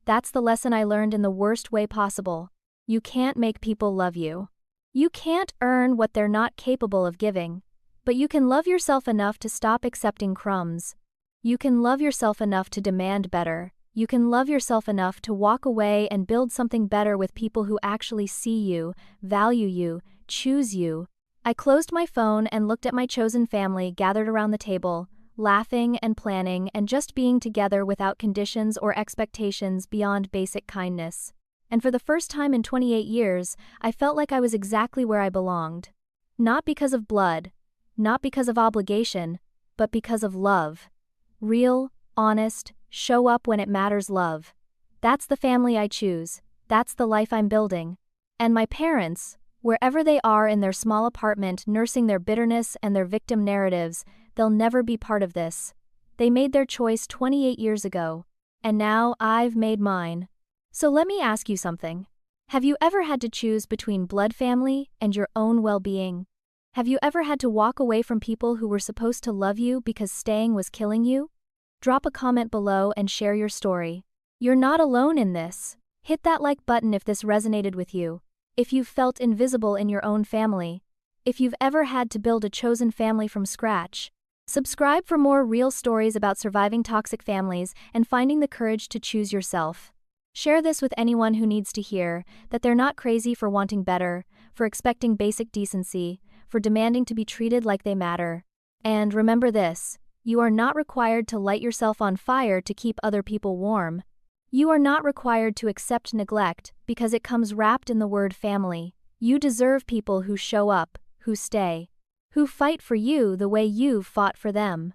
That's the lesson I learned in the worst way possible. You can't make people love you. You can't earn what they're not capable of giving. But you can love yourself enough to stop accepting crumbs. You can love yourself enough to demand better. You can love yourself enough to walk away and build something better with people who actually see you, value you, choose you. I closed my phone and looked at my chosen family gathered around the table, laughing and planning and just being together without conditions or expectations beyond basic kindness. And for the first time in 28 years, I felt like I was exactly where I belonged. Not because of blood, not because of obligation, but because of love. Real, honest, show up when it matters love. That's the family I choose. That's the life I'm building. And my parents, wherever they are in their small apartment nursing their bitterness and their victim narratives, they'll never be part of this. They made their choice 28 years ago. And now I've made mine. So let me ask you something. Have you ever had to choose between blood family and your own well-being? Have you ever had to walk away from people who were supposed to love you because staying was killing you? Drop a comment below and share your story. You're not alone in this. Hit that like button if this resonated with you. If you've felt invisible in your own family. If you've ever had to build a chosen family from scratch. Subscribe for more real stories about surviving toxic families and finding the courage to choose yourself. Share this with anyone who needs to hear that they're not crazy for wanting better, for expecting basic decency, for demanding to be treated like they matter. And remember this. You are not required to light yourself on fire to keep other people warm. You are not required to accept neglect because it comes wrapped in the word family. You deserve people who show up, who stay, who fight for you the way you've fought for them.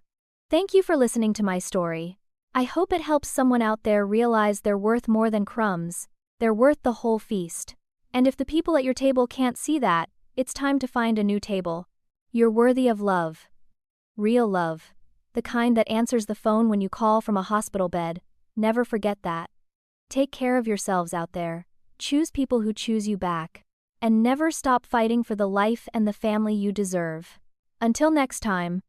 Thank you for listening to my story. I hope it helps someone out there realize they're worth more than crumbs. They're worth the whole feast. And if the people at your table can't see that, it's time to find a new table. You're worthy of love. Real love. The kind that answers the phone when you call from a hospital bed. Never forget that. Take care of yourselves out there. Choose people who choose you back. And never stop fighting for the life and the family you deserve. Until next time.